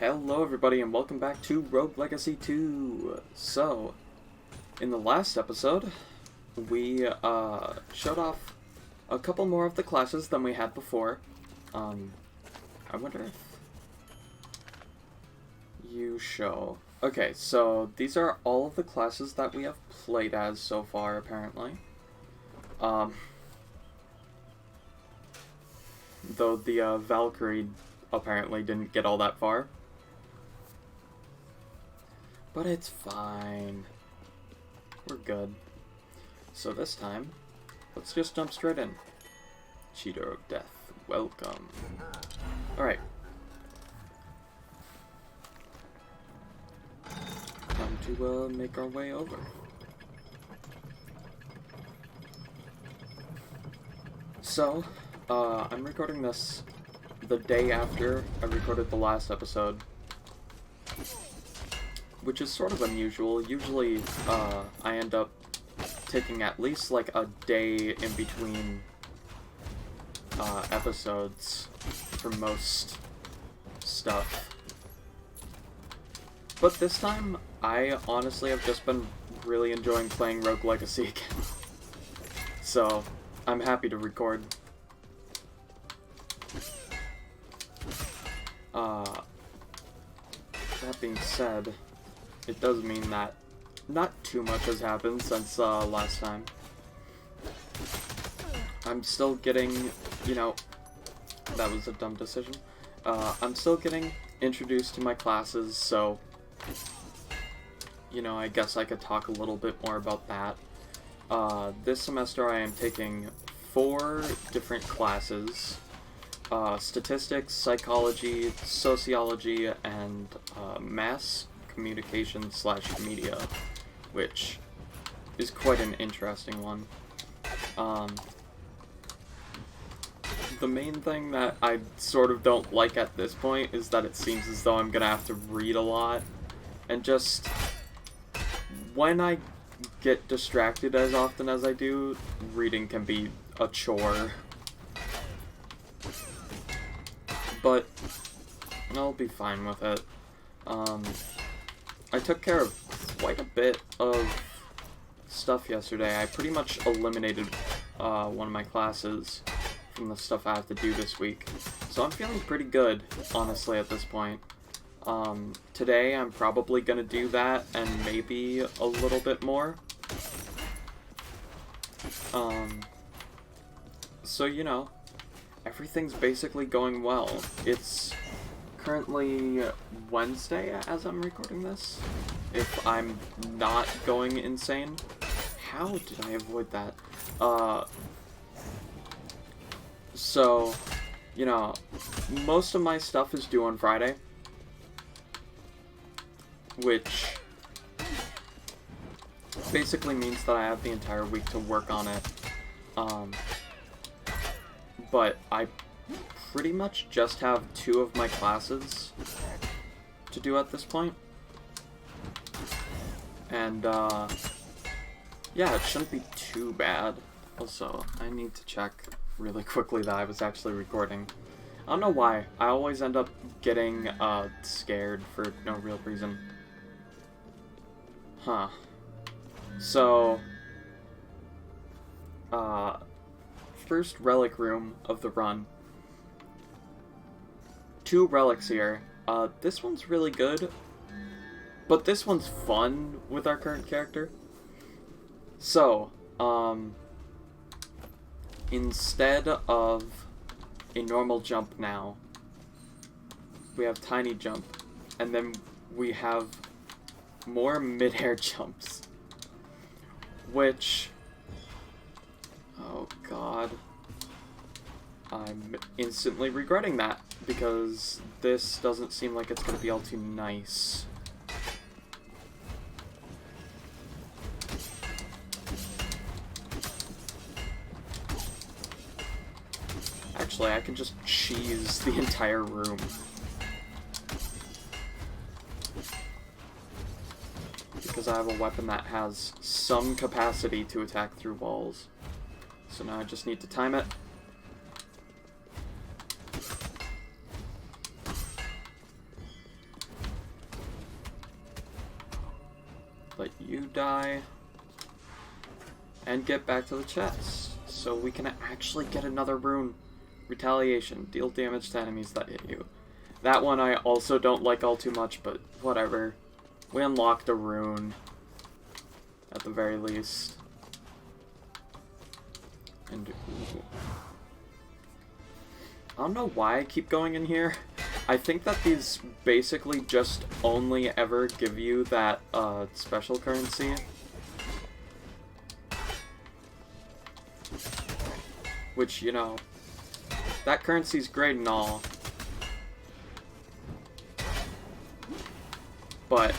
Hello everybody and welcome back to Rogue Legacy 2. So, in the last episode, we showed off a couple more of the classes than we had before. I wonder if you show... Okay, so these are all of the classes that we have played as so far, apparently. Though the Valkyrie apparently didn't get all that far. But it's fine. We're good. So this time, let's just jump straight in. Cheater of Death, welcome. Alright. Time to make our way over. So, I'm recording this the day after I recorded the last episode, which is sort of unusual. Usually, I end up taking at least like a day in between episodes for most stuff. But this time, I honestly have just been really enjoying playing Rogue Legacy again. So, I'm happy to record. That being said, it does mean that not too much has happened since last time. I'm still getting, you know, that was a dumb decision. I'm still getting introduced to my classes, so, you know, I guess I could talk a little bit more about that. This semester I am taking 4 different classes. Statistics, psychology, sociology, and mass communication / media, which is quite an interesting one. The main thing that I sort of don't like at this point is that it seems as though I'm gonna have to read a lot, and just when I get distracted as often as I do, reading can be a chore. But I'll be fine with it. I took care of quite a bit of stuff yesterday. I pretty much eliminated one of my classes from the stuff I have to do this week. So I'm feeling pretty good, honestly, at this point. Today I'm probably gonna do that and maybe a little bit more. So, you know, everything's basically going well. It's currently Wednesday as I'm recording this, if I'm not going insane. How did I avoid that? So, you know, most of my stuff is due on Friday, which basically means that I have the entire week to work on it. But I pretty much just have 2 of my classes to do at this point. And, yeah, it shouldn't be too bad. Also, I need to check really quickly that I was actually recording. I don't know why. I always end up getting, scared for no real reason. Huh. So, first relic room of the run. 2 relics here. This one's really good, but this one's fun with our current character. So, instead of a normal jump now, we have tiny jump, and then we have more mid-air jumps, which, oh god, I'm instantly regretting that, because this doesn't seem like it's going to be all too nice. Actually, I can just cheese the entire room. Because I have a weapon that has some capacity to attack through walls. So now I just need to time it. let you die and get back to the chest so we can actually get another rune. Retaliation. Deal damage to enemies that hit you. That one I also don't like all too much, but whatever. We unlocked a rune at the very least. And ooh. I don't know why I keep going in here. I think that these basically just only ever give you that special currency. Which, you know, that currency's great and all. But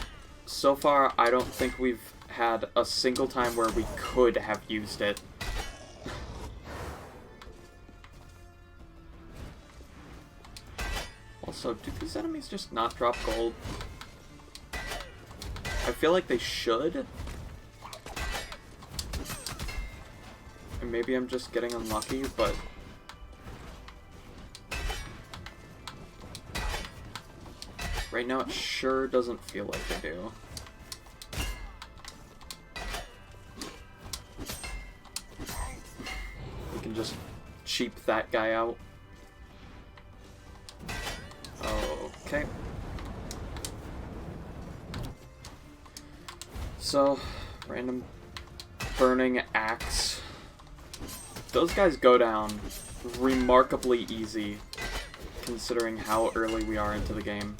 so far, I don't think we've had a single time where we could have used it. Also, do these enemies just not drop gold? I feel like they should. And maybe I'm just getting unlucky, but... right now it sure doesn't feel like they do. We can just cheap that guy out. Okay. So, random burning axe. Those guys go down remarkably easy, considering how early we are into the game.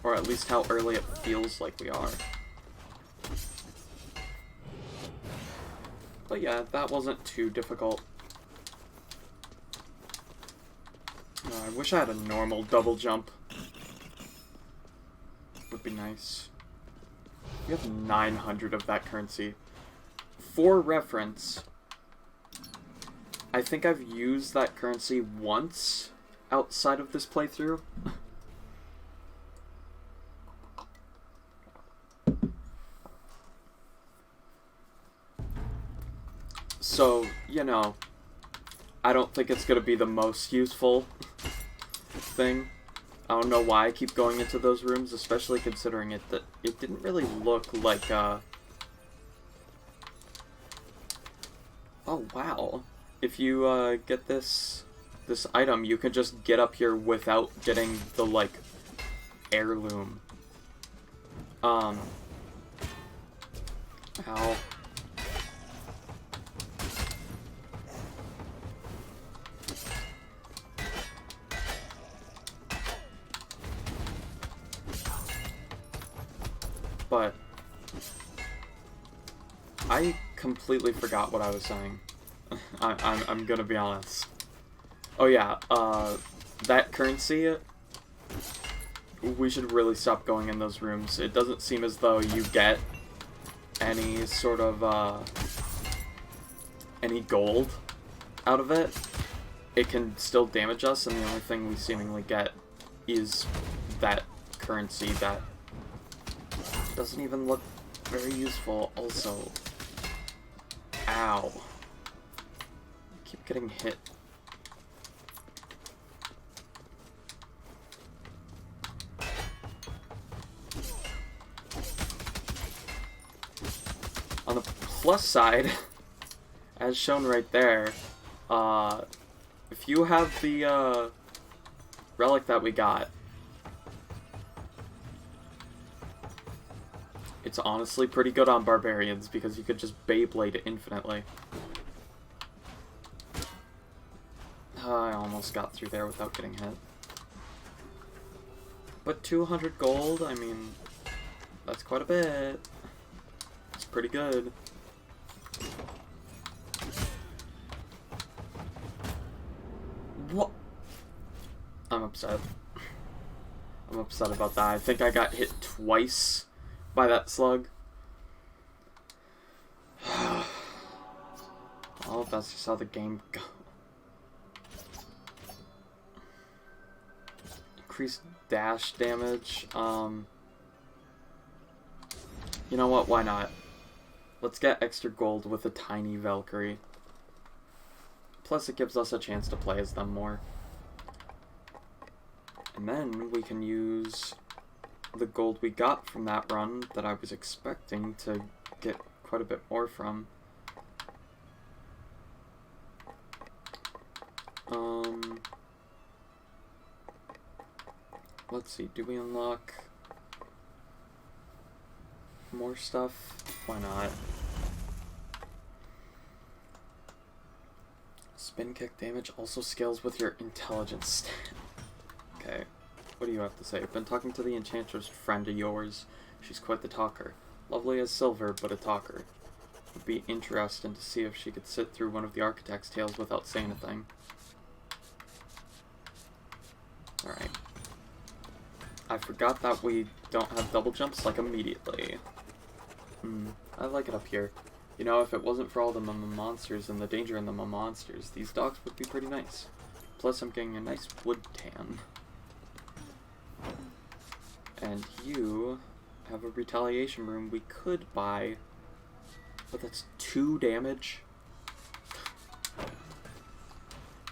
Or at least how early it feels like we are. But yeah, that wasn't too difficult. I wish I had a normal double jump. Would be nice. We have 900 of that currency. For reference, I think I've used that currency once outside of this playthrough. So, you know, I don't think it's going to be the most useful thing. I don't know why I keep going into those rooms, especially considering it didn't really look like, oh, wow. If you, get this item, you can just get up here without getting the, like, heirloom. Ow. But I completely forgot what I was saying. I'm gonna be honest. Oh yeah, that currency, we should really stop going in those rooms. It doesn't seem as though you get any sort of, any gold out of it. It can still damage us, and the only thing we seemingly get is that currency that doesn't even look very useful. Also, ow. Keep getting hit. On the plus side, as shown right there, if you have the relic that we got, it's honestly pretty good on barbarians because you could just Beyblade infinitely. I almost got through there without getting hit. But 200 gold, I mean, that's quite a bit. It's pretty good. What? I'm upset. I'm upset about that. I think I got hit twice by that slug. Oh, that's just how the game goes. Increased dash damage. You know what? Why not? Let's get extra gold with a tiny Valkyrie. Plus, it gives us a chance to play as them more. And then we can use the gold we got from that run that I was expecting to get quite a bit more from. Let's see, do we unlock more stuff? Why not? Spin kick damage also scales with your intelligence stat. Okay, what do you have to say? I've been talking to the enchantress friend of yours. She's quite the talker. Lovely as silver, but a talker. Would be interesting to see if she could sit through one of the architect's tales without saying a thing. Alright. I forgot that we don't have double jumps, like, immediately. I like it up here. You know, if it wasn't for all the monsters and the danger in the monsters, these docks would be pretty nice. Plus, I'm getting a nice wood tan. And you have a retaliation room we could buy, but that's 2 damage.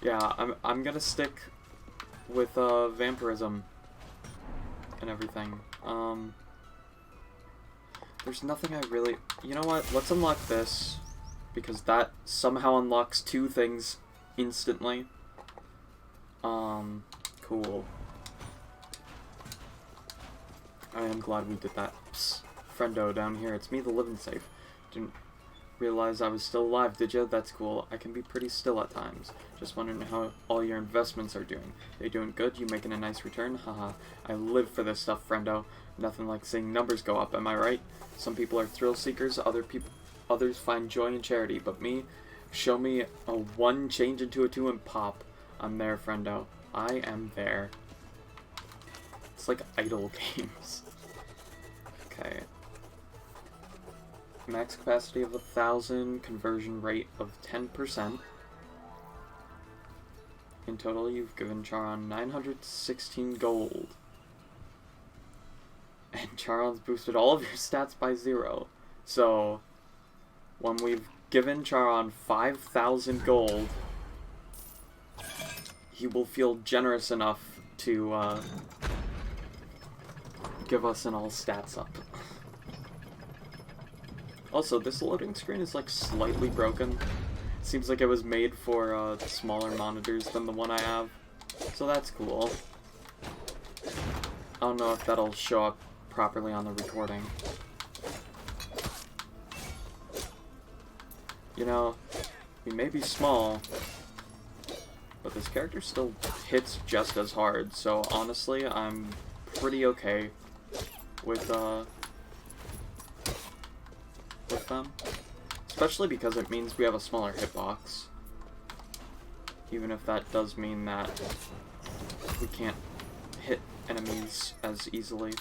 Yeah, I'm gonna stick with vampirism and everything. There's nothing I really... You know what? Let's unlock this, because that somehow unlocks 2 things instantly. Cool. I am glad we did that. Psst, friendo down here. It's me, the living safe. Didn't realize I was still alive, did ya? That's cool. I can be pretty still at times. Just wondering how all your investments are doing. They doing good? You making a nice return? Haha. I live for this stuff, friendo. Nothing like seeing numbers go up, am I right? Some people are thrill seekers, others find joy in charity, but me, show me a 1 change into a 2 and pop. I'm there, friendo. I am there. It's like idle games. Okay. Max capacity of 1,000, conversion rate of 10%. In total, you've given Charon 916 gold. And Charon's boosted all of your stats by 0. So, when we've given Charon 5,000 gold, he will feel generous enough to give us an all stats up. Also, this loading screen is like slightly broken. Seems like it was made for smaller monitors than the one I have. So that's cool. I don't know if that'll show up properly on the recording. You know, we may be small, but this character still hits just as hard, so honestly, I'm pretty okay with them. Especially because it means we have a smaller hitbox. Even if that does mean that we can't hit enemies as easily.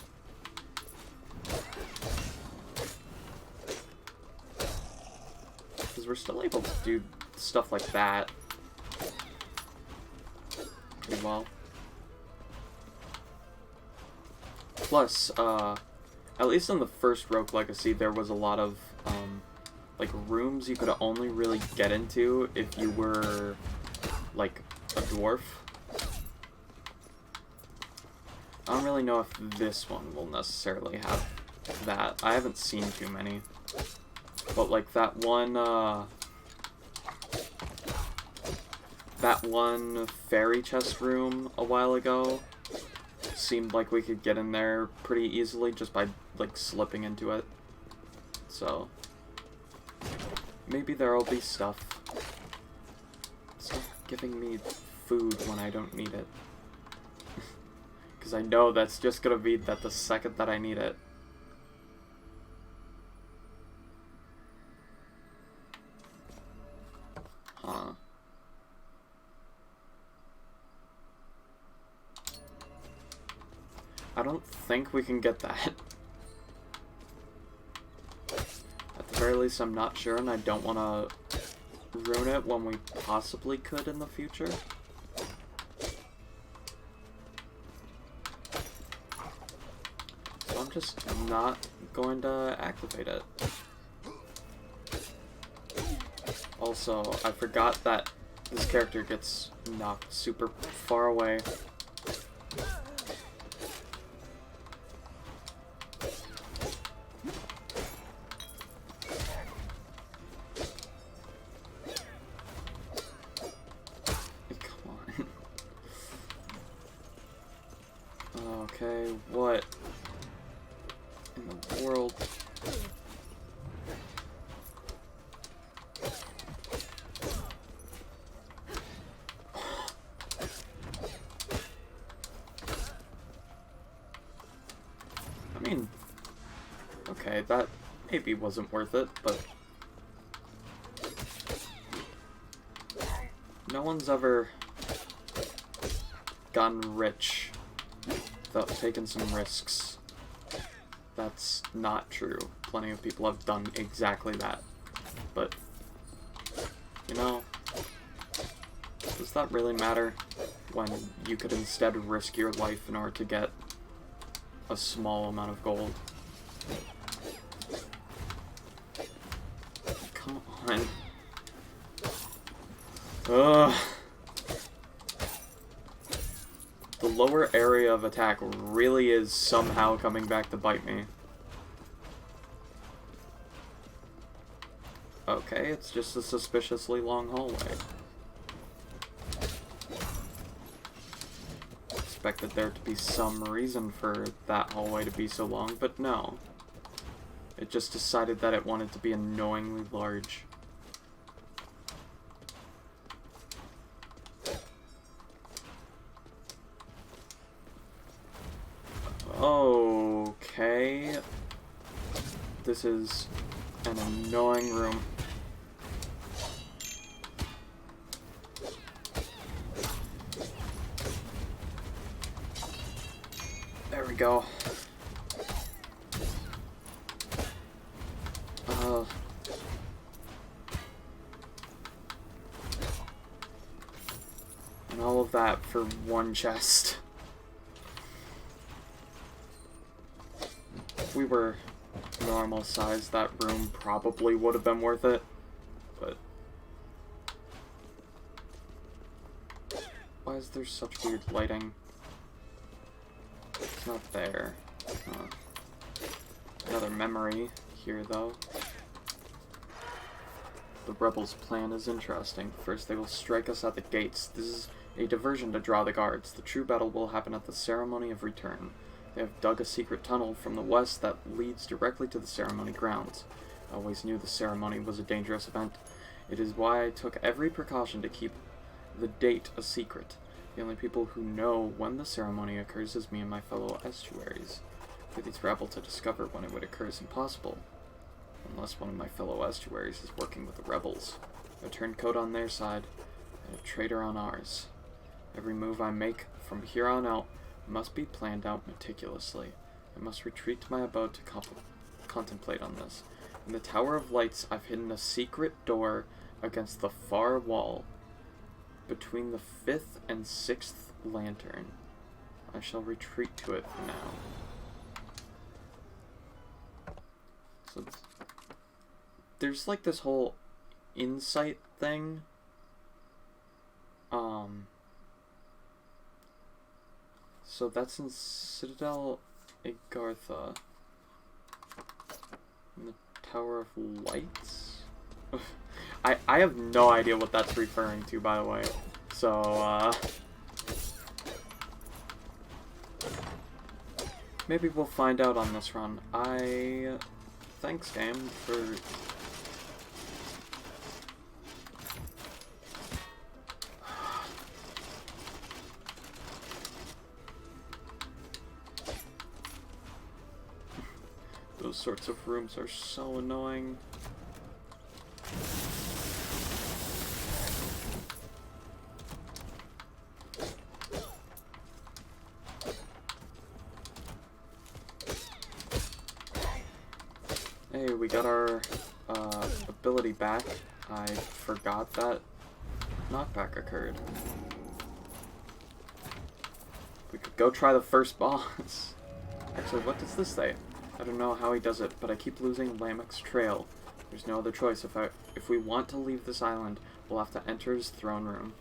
Because we're still able to do stuff like that pretty well. Plus, at least in the first Rogue Legacy, there was a lot of, like, rooms you could only really get into if you were, like, a dwarf. I don't really know if this one will necessarily have that. I haven't seen too many. But, like, that one fairy chest room a while ago seemed like we could get in there pretty easily just by, like, slipping into it. So, maybe there'll be stuff. Stop giving me food when I don't need it. Because I know that's just gonna be that the second that I need it. Huh. I don't think we can get that. At the very least, I'm not sure, and I don't want to ruin it when we possibly could in the future. So I'm just not going to activate it. Also, I forgot that this character gets knocked super far away. Okay, what in the world? I mean, okay, that maybe wasn't worth it, but no one's ever gotten rich without taking some risks. That's not true. Plenty of people have done exactly that. But, you know, does that really matter when you could instead risk your life in order to get a small amount of gold? Come on. Ugh. The lower area of attack really is somehow coming back to bite me. Okay, it's just a suspiciously long hallway. Expected there to be some reason for that hallway to be so long, but no. It just decided that it wanted to be annoyingly large. Okay. This is an annoying room. There we go. And all of that for one chest. If we were normal size, that room probably would have been worth it, but why is there such weird lighting? It's not there. Another memory here, though. The rebels' plan is interesting. First, they will strike us at the gates. This is a diversion to draw the guards. The true battle will happen at the ceremony of return. They have dug a secret tunnel from the west that leads directly to the ceremony grounds. I always knew the ceremony was a dangerous event. It is why I took every precaution to keep the date a secret. The only people who know when the ceremony occurs is me and my fellow estuaries. For these rebels to discover when it would occur is impossible, unless one of my fellow estuaries is working with the rebels. A turncoat on their side, and a traitor on ours. Every move I make from here on out must be planned out meticulously. I must retreat to my abode to contemplate on this. In the Tower of Lights, I've hidden a secret door against the far wall, between the 5th and 6th lantern. I shall retreat to it for now. So, there's like this whole insight thing. So that's in Citadel Agartha. In the Tower of Lights? I have no idea what that's referring to, by the way. So, maybe we'll find out on this run. Thanks, game, for... Those sorts of rooms are so annoying. Hey, we got our ability back. I forgot that knockback occurred. We could go try the first boss. Actually, what does this say? I don't know how he does it, but I keep losing Lamech's trail. There's no other choice. If we want to leave this island, we'll have to enter his throne room.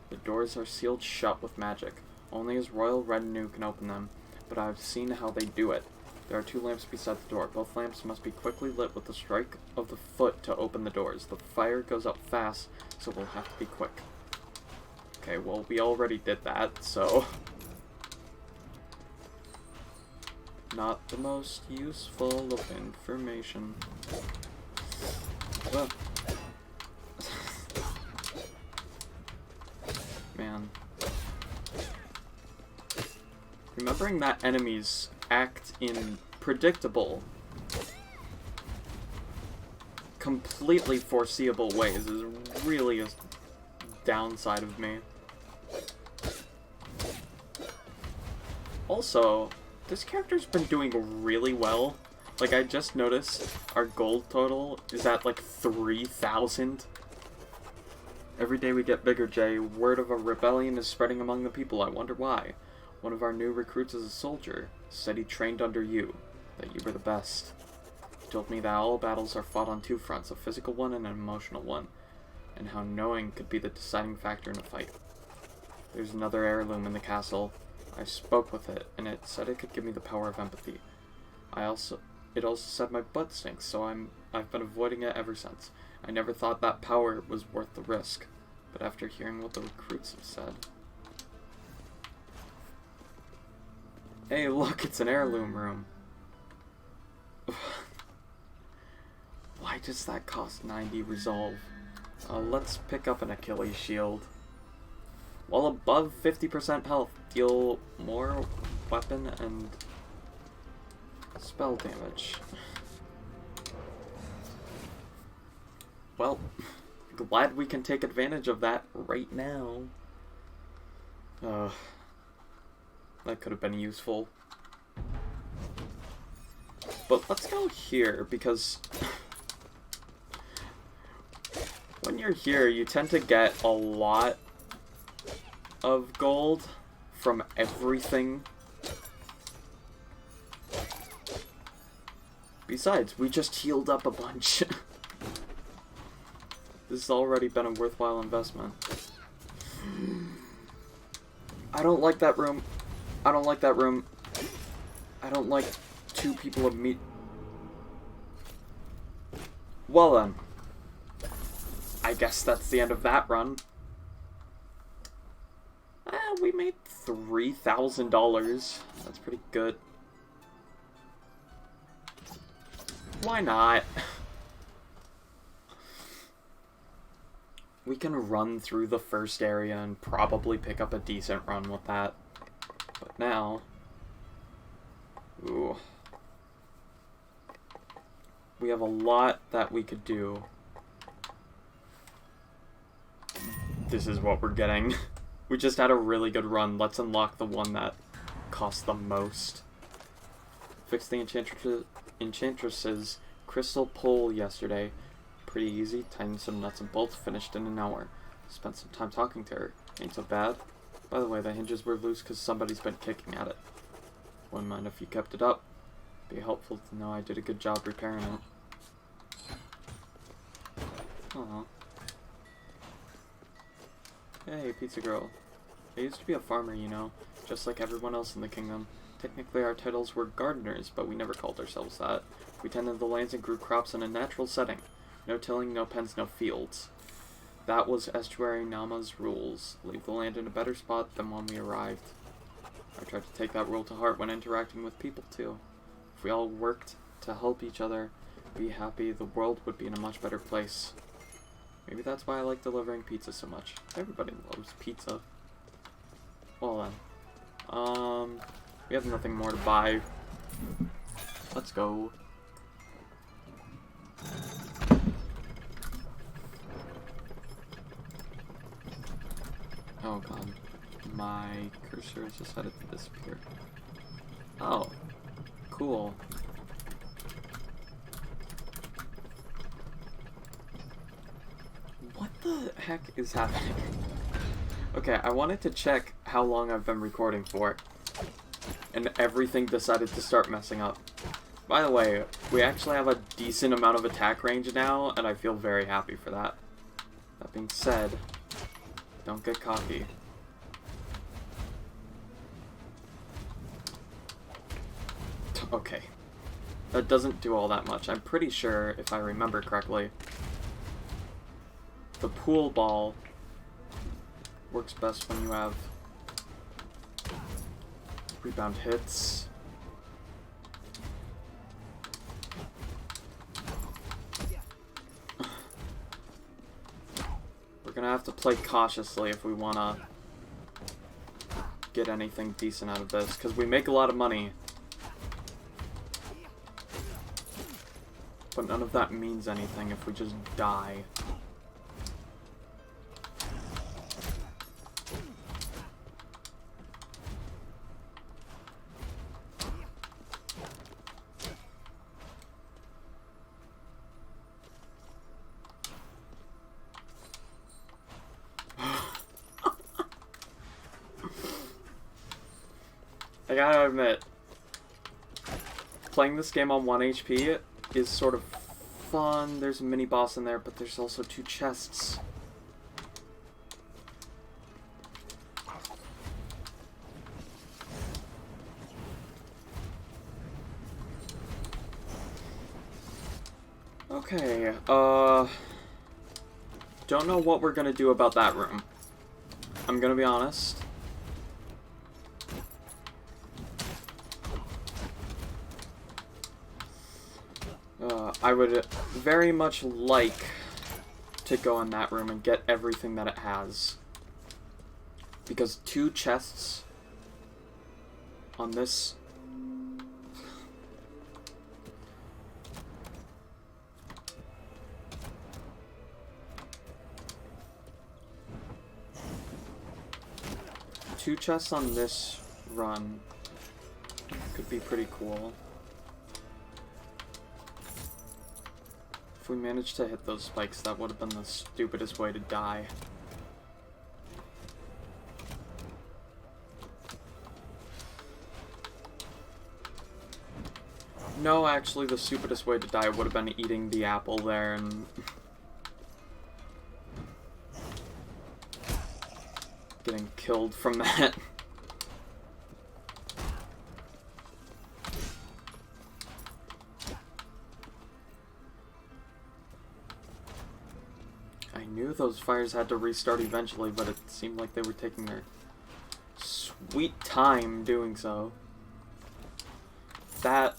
The doors are sealed shut with magic. Only his royal retinue can open them, but I've seen how they do it. There are 2 lamps beside the door. Both lamps must be quickly lit with the strike of the foot to open the doors. The fire goes up fast, so we'll have to be quick. Okay, well, we already did that, so... not the most useful of information. Ugh. Man. Remembering that enemies act in predictable, completely foreseeable ways is really a downside of me. Also, this character's been doing really well. Like, I just noticed our gold total is at like 3,000. Every day we get bigger, Jay. Word of a rebellion is spreading among the people. I wonder why. One of our new recruits is a soldier. Said he trained under you. That you were the best. He told me that all battles are fought on two fronts, a physical one and an emotional one. And how knowing could be the deciding factor in a fight. There's another heirloom in the castle. I spoke with it, and it said it could give me the power of empathy. It also said my butt stinks, so I've been avoiding it ever since. I never thought that power was worth the risk, but after hearing what the recruits have said... Hey, look, it's an heirloom room. Why does that cost 90 resolve? Let's pick up an Achilles shield. While above 50% health, deal more weapon and spell damage. Well, glad we can take advantage of that right now. That could have been useful. But let's go here, because when you're here, you tend to get a lot of gold from everything. Besides, we just healed up a bunch. This has already been a worthwhile investment. I don't like that room. I don't like that room. I don't like two people of meat. Well then. I guess that's the end of that run. We made $3,000. That's pretty good. Why not? We can run through the first area and probably pick up a decent run with that. But now... Ooh. We have a lot that we could do. This is what we're getting. We just had a really good run. Let's unlock the one that cost the most. Fixed the Enchantress's crystal pole yesterday. Pretty easy. Tightened some nuts and bolts. Finished in an hour. Spent some time talking to her. Ain't so bad. By the way, the hinges were loose because somebody's been kicking at it. Wouldn't mind if you kept it up. Be helpful to know I did a good job repairing it. Aww. Hey, pizza girl. I used to be a farmer, you know, just like everyone else in the kingdom. Technically our titles were gardeners, but we never called ourselves that. We tended the lands and grew crops in a natural setting. No tilling, no pens, no fields. That was Estuary Nama's rules. Leave the land in a better spot than when we arrived. I tried to take that rule to heart when interacting with people, too. If we all worked to help each other be happy, the world would be in a much better place. Maybe that's why I like delivering pizza so much. Everybody loves pizza. Well then. We have nothing more to buy. Let's go. Oh god. My cursor has decided to disappear. Oh. Cool. What the heck is happening? Okay, I wanted to check how long I've been recording for. And everything decided to start messing up. By the way, we actually have a decent amount of attack range now, and I feel very happy for that. That being said, don't get cocky. Okay. That doesn't do all that much. I'm pretty sure, if I remember correctly, the pool ball works best when you have rebound hits. gonna have to play cautiously if we wanna get anything decent out of this, because we make a lot of money. But none of that means anything if we just die. I gotta admit, playing this game on 1 HP is sort of fun. There's a mini boss in there, but there's also 2 chests. Okay, don't know what we're gonna do about that room. I'm gonna be honest. I would very much like to go in that room and get everything that it has. Because 2 chests on this... Two chests on this run could be pretty cool. If we managed to hit those spikes, that would have been the stupidest way to die. No, actually, the stupidest way to die would have been eating the apple there and... getting killed from that. I knew those fires had to restart eventually, but it seemed like they were taking their sweet time doing so. That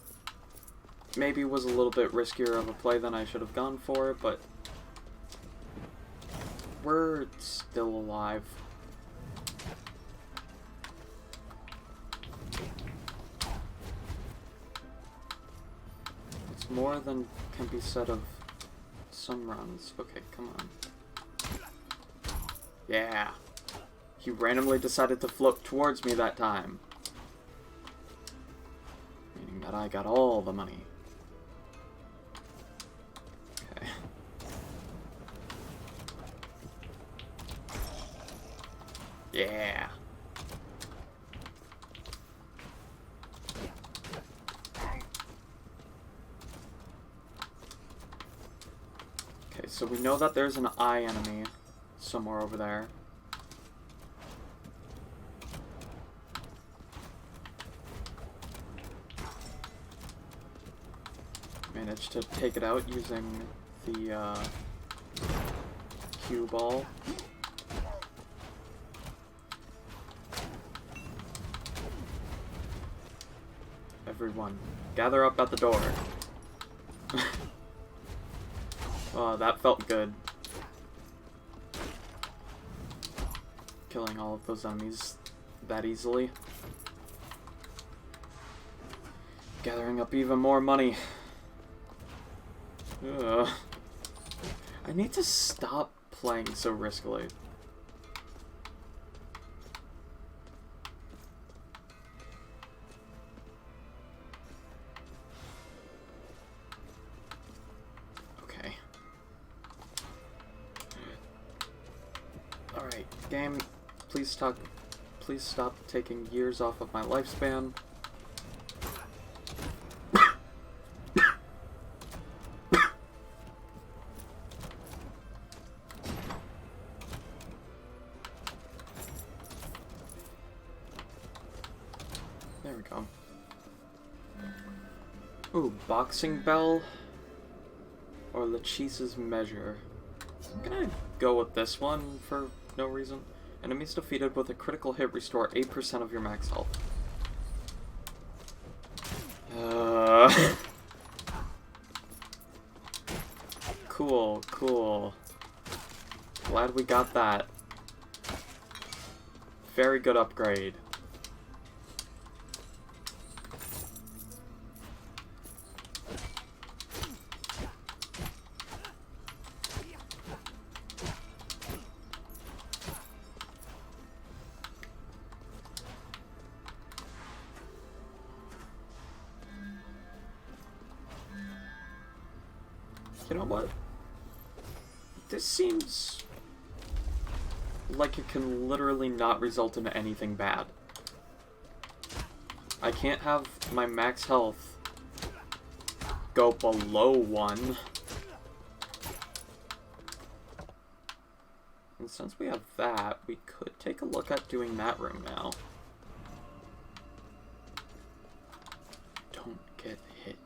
maybe was a little bit riskier of a play than I should have gone for, but we're still alive. It's more than can be said of some runs. Okay, come on. Yeah. He randomly decided to float towards me that time. Meaning that I got all the money. Okay. Yeah. Okay, so we know that there's an eye enemy somewhere over there. Managed to take it out using the cue ball. Everyone, gather up at the door. Oh, that felt good. Killing all of those enemies that easily. Gathering up even more money. Ugh. I need to stop playing so riskily. Okay. Alright, game, please stop taking years off of my lifespan. There we go. Ooh, boxing bell or Lachesis measure. I'm gonna go with this one for no reason. Enemies defeated with a critical hit restore 8% of your max health. Cool, cool. Glad we got that. Very good upgrade. You know what? This seems like it can literally not result in anything bad. I can't have my max health go below 1. And since we have that, we could take a look at doing that room now. Don't get hit.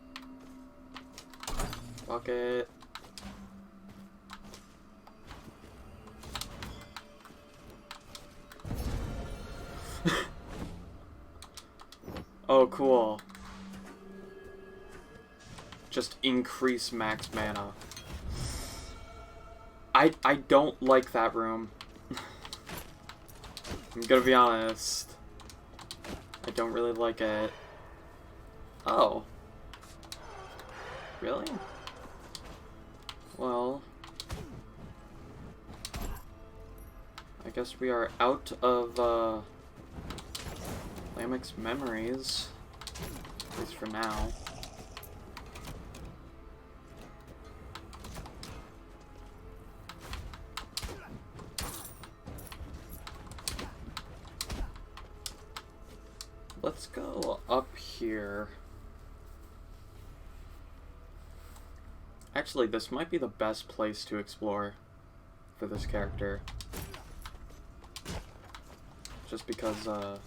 Bucket. Oh, cool. Just increase max mana. I don't like that room. I'm gonna be honest. I don't really like it. Oh. Really? Well, I guess we are out of Lamek's memories, at least for now. Let's go up here. Actually, this might be the best place to explore for this character. Just because, I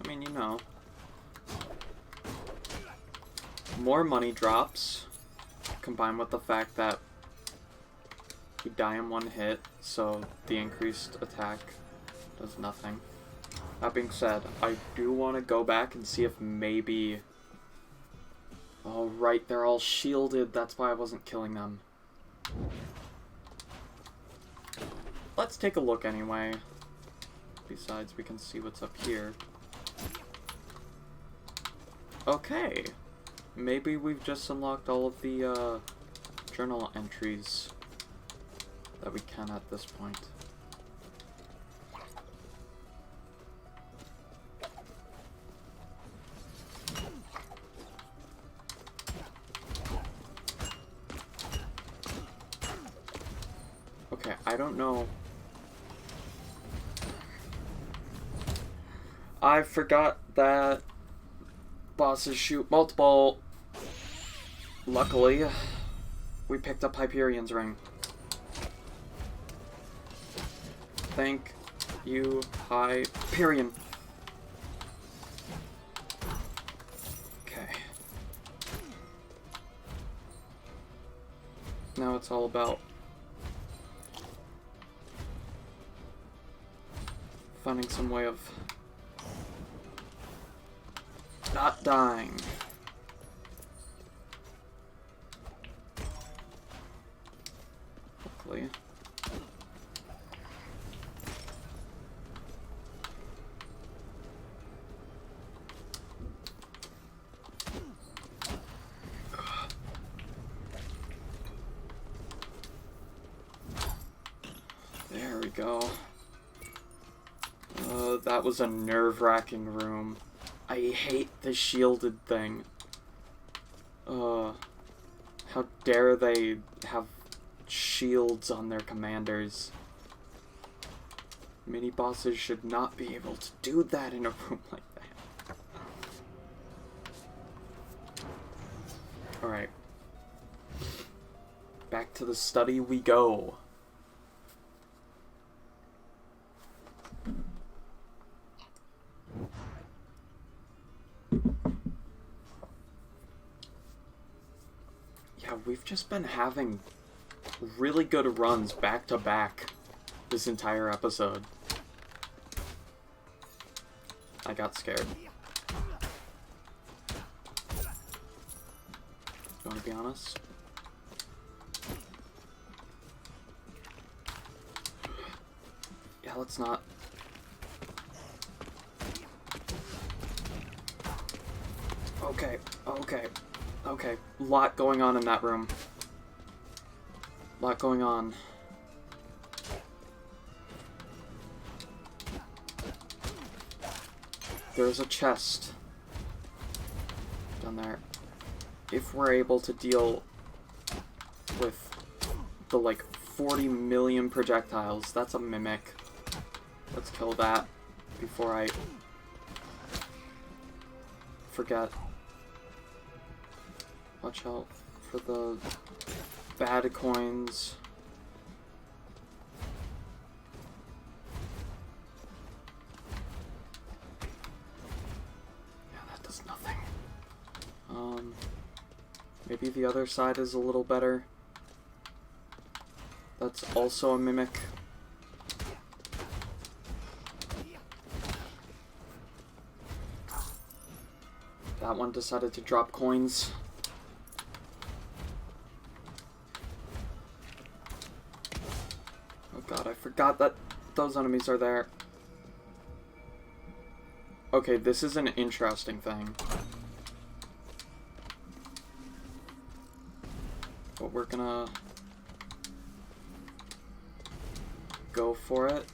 mean, you know. More money drops, combined with the fact that we die in one hit, so the increased attack does nothing. That being said, I do want to go back and see if maybe... Oh, right, they're all shielded. That's why I wasn't killing them. Let's take a look anyway. Besides, we can see what's up here. Okay. Maybe we've just unlocked all of the journal entries that we can at this point. Okay, I don't know. I forgot that bosses shoot multiple. Luckily, we picked up Hyperion's ring. Thank you, Hyperion. Okay. Now it's all about finding some way of not dying. Hopefully. There we go. That was a nerve-wracking room. I hate the shielded thing. How dare they have shields on their commanders. Mini-bosses should not be able to do that in a room like that. Alright. Back to the study we go. Yeah, we've just been having really good runs back to back this entire episode. I got scared. You want to be honest? Yeah, let's not. Okay, okay, okay. Lot going on in that room. Lot going on. There's a chest down there. If we're able to deal with the, like, 40 million projectiles, that's a mimic. Let's kill that before I forget. Watch out for the bad coins. Yeah, that does nothing. Maybe the other side is a little better. That's also a mimic. That one decided to drop coins. Oh god, I forgot that those enemies are there. Okay, this is an interesting thing. But we're gonna go for it.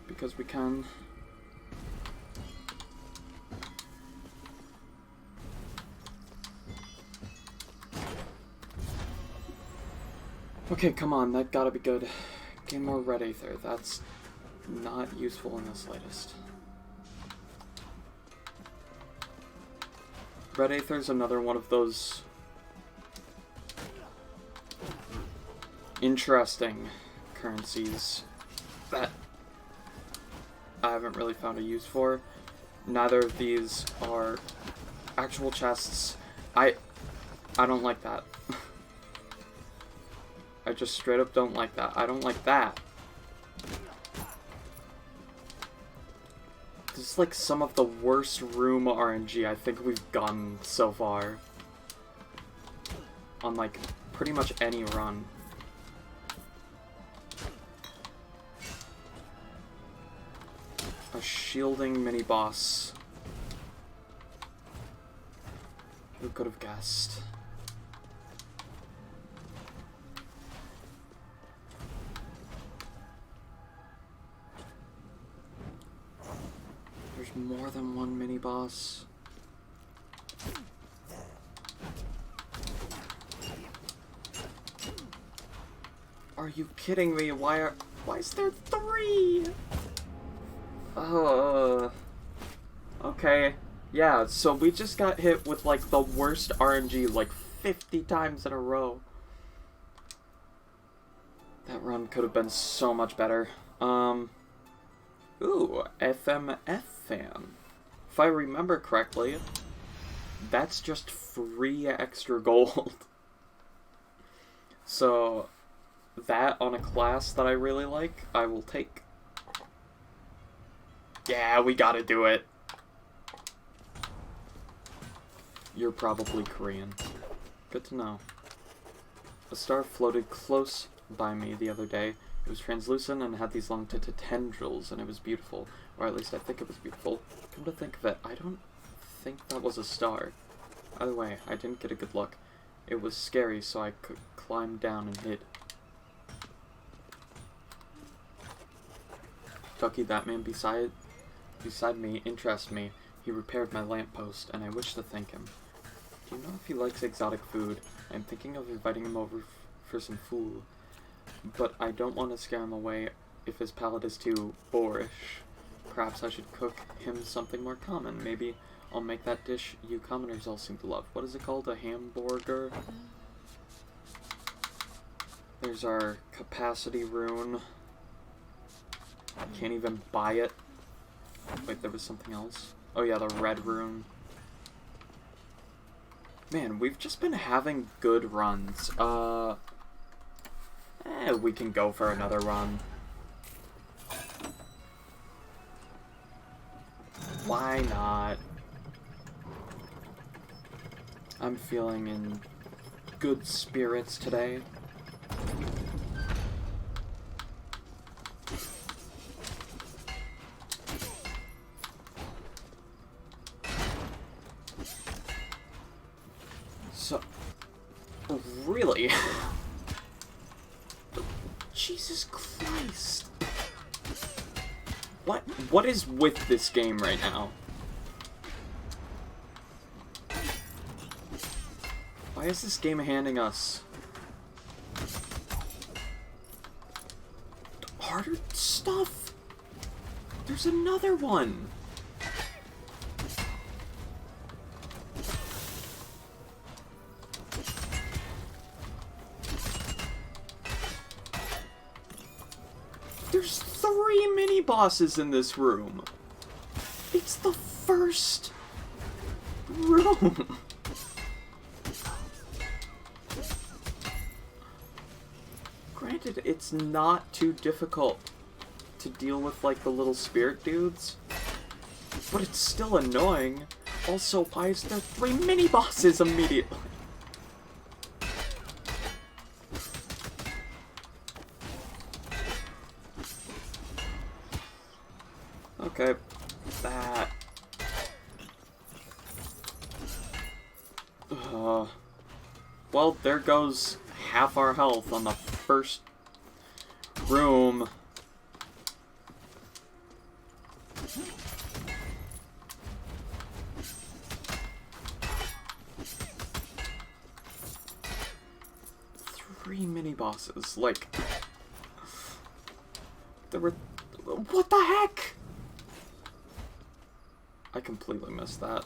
Because we can. Okay, come on, that gotta be good. Gain more red aether. That's not useful in the slightest. Red aether is another one of those interesting currencies that I haven't really found a use for. Neither of these are actual chests. I don't like that. I just straight up don't like that. I don't like that. This is like some of the worst room RNG I think we've gotten so far. On like pretty much any run. A shielding mini-boss. Who could have guessed? There's more than one mini-boss. Are you kidding me? Why is there 3? Okay. Yeah, so we just got hit with, like, the worst RNG, like, 50 times in a row. That run could have been so much better. Ooh, FMF fan. If I remember correctly, that's just free extra gold. So, that on a class that I really like, I will take. Yeah, we gotta do it. You're probably Korean. Good to know. A star floated close by me the other day. It was translucent and had these long tendrils, and it was beautiful. Or at least I think it was beautiful. Come to think of it, I don't think that was a star. Either way, I didn't get a good look. It was scary, so I could climb down and hid. Ducky, that man beside me interests me. He repaired my lamppost, and I wish to thank him. Do you know if he likes exotic food? I'm thinking of inviting him over for some food. But I don't want to scare him away if his palate is too boorish. Perhaps I should cook him something more common. Maybe I'll make that dish you commoners all seem to love. What is it called? A hamburger? There's our capacity rune. I can't even buy it. Wait, there was something else. Oh yeah, the red rune. Man, we've just been having good runs. We can go for another run. Why not? I'm feeling in good spirits today. So, really? Jesus Christ. What is with this game right now? Why is this game handing us harder stuff? There's another one. There's 3 mini-bosses in this room. It's the first room. Granted, it's not too difficult to deal with, like, the little spirit dudes, but it's still annoying. Also, why is there 3 mini-bosses immediately? Okay, that... well, there goes half our health on the first room. Three mini-bosses, like... There were... What the heck?! I completely missed that.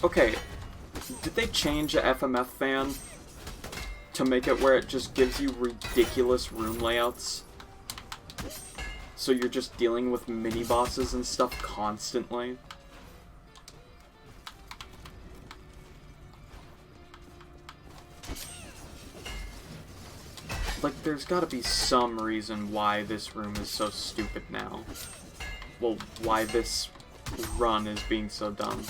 Okay, did they change a FMF fan to make it where it just gives you ridiculous room layouts? So you're just dealing with mini-bosses and stuff constantly? Like, there's gotta be some reason why this room is so stupid now. Well, why this run is being so dumb.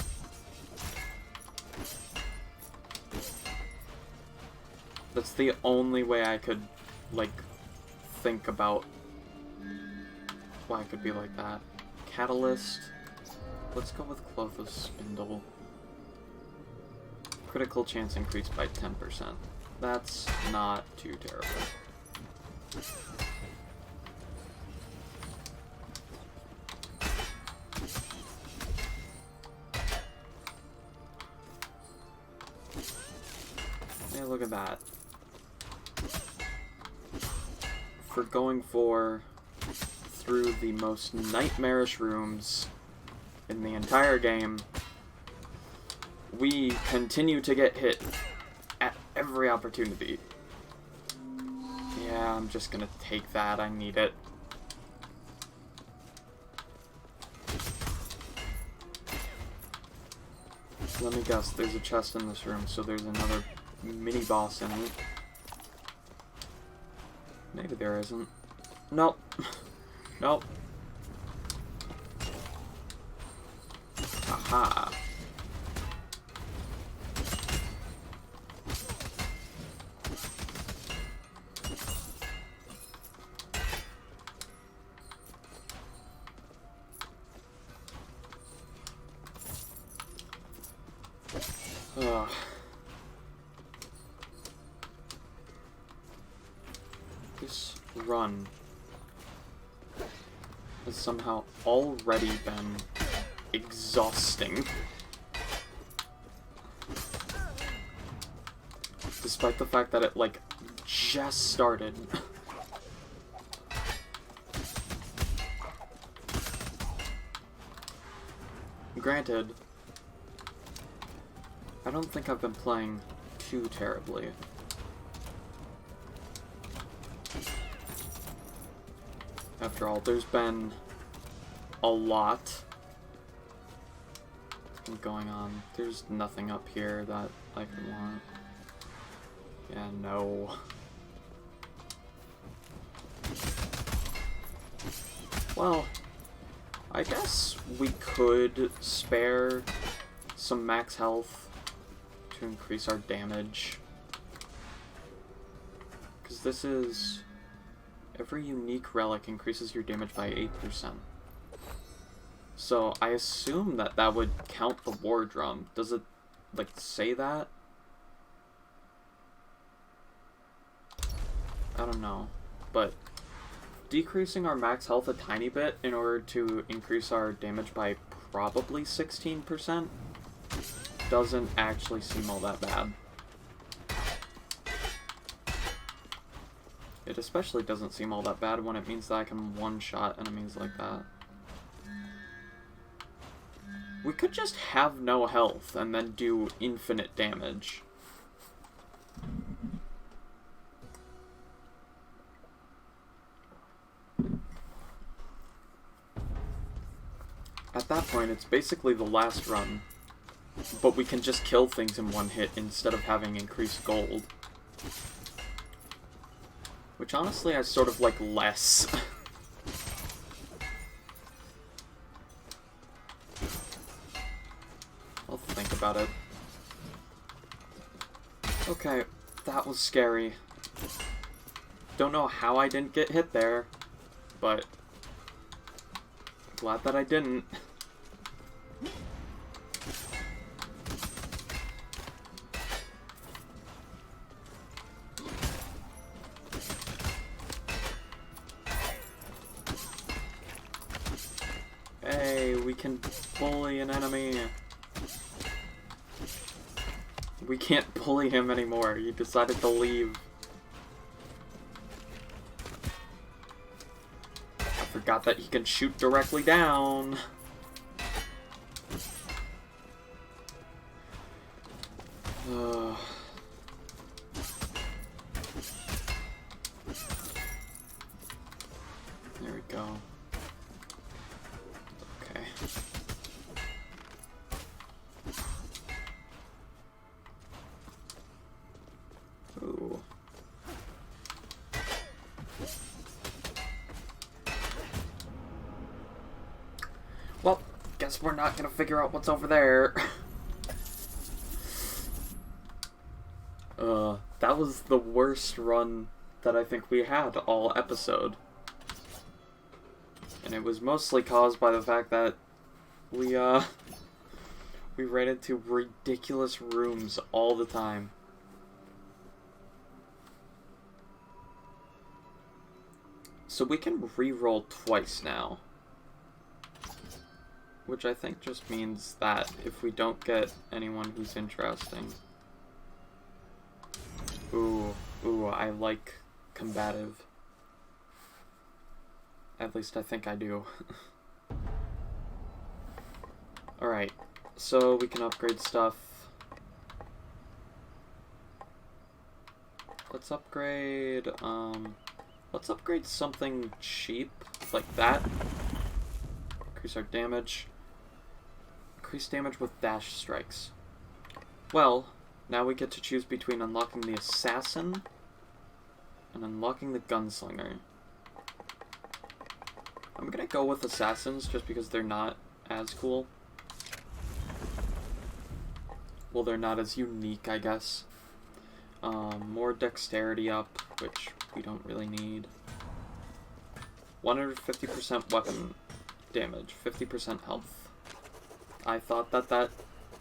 That's the only way I could, like, think about why it could be like that. Catalyst. Let's go with Clotho's Spindle. Critical chance increased by 10%. That's not too terrible. Hey, look at that. For going through the most nightmarish rooms in the entire game, we continue to get hit at every opportunity. Yeah, I'm just gonna take that. I need it. Let me guess, there's a chest in this room, so there's another mini-boss in it. Maybe there isn't. Nope. Nope. Aha. Ugh. This run has somehow already been exhausting. Despite the fact that it, like, just started. Granted, I don't think I've been playing too terribly. After all, there's been a lot going on. There's nothing up here that I could want. Yeah, no. Well, I guess we could spare some max health to increase our damage. Because this is... Every unique relic increases your damage by 8%. So I assume that that would count the war drum. Does it, like, say that? I don't know. But decreasing our max health a tiny bit in order to increase our damage by probably 16% doesn't actually seem all that bad. It especially doesn't seem all that bad when it means that I can one-shot enemies like that. We could just have no health and then do infinite damage. At that point, it's basically the last run, but we can just kill things in one hit instead of having increased gold. Which honestly I sort of like less. I'll think about it. Okay, that was scary. Don't know how I didn't get hit there, but glad that I didn't. Hey, we can bully an enemy. We can't bully him anymore. He decided to leave. I forgot that he can shoot directly down. There we go. Okay. Ooh. Well, guess we're not gonna figure out what's over there. That was the worst run that I think we had all episode. And it was mostly caused by the fact that we ran into ridiculous rooms all the time. So we can re-roll twice now. Which I think just means that if we don't get anyone who's interesting... Ooh, I like combative. At least I think I do. Alright, so we can upgrade stuff. Let's upgrade something cheap, like that. Increase our damage. Increase damage with dash strikes. Well, now we get to choose between unlocking the assassin and unlocking the gunslinger. I'm gonna go with assassins just because they're not as cool. Well, they're not as unique, I guess. More dexterity up, which we don't really need. 150% weapon damage, 50% health. I thought that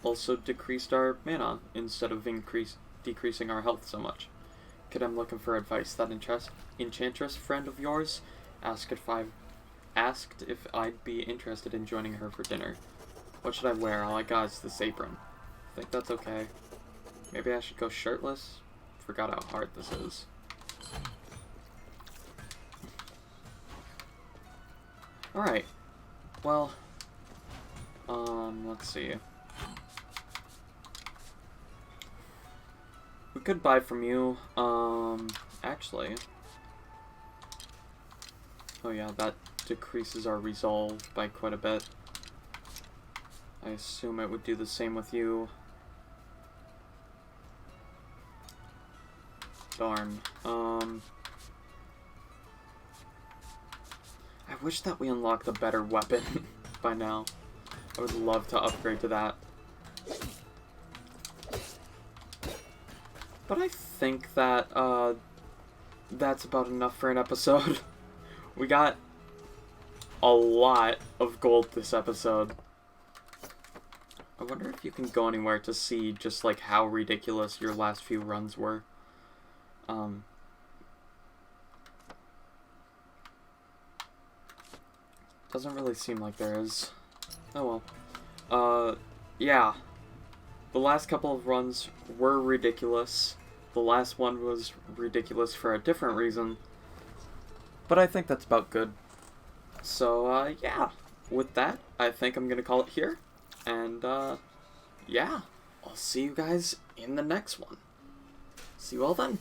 also decreased our mana instead of decreasing our health so much. Kid, I'm looking for advice. That enchantress friend of yours asked if I'd be interested in joining her for dinner. What should I wear? All I got is this apron. I think that's okay. Maybe I should go shirtless? Forgot how hard this is. Alright. Well, let's see. We could buy from you. Actually. Oh yeah, that decreases our resolve by quite a bit. I assume it would do the same with you. Darn. I I wish that we unlocked a better weapon by now. I would love to upgrade to that. But I think that, that's about enough for an episode. We got a lot of gold this episode. I wonder if you can go anywhere to see just, like, how ridiculous your last few runs were. Doesn't really seem like there is. Oh well. Yeah. The last couple of runs were ridiculous. The last one was ridiculous for a different reason. But I think that's about good. So, yeah. With that, I think I'm gonna call it here. And, yeah. I'll see you guys in the next one. See you all then.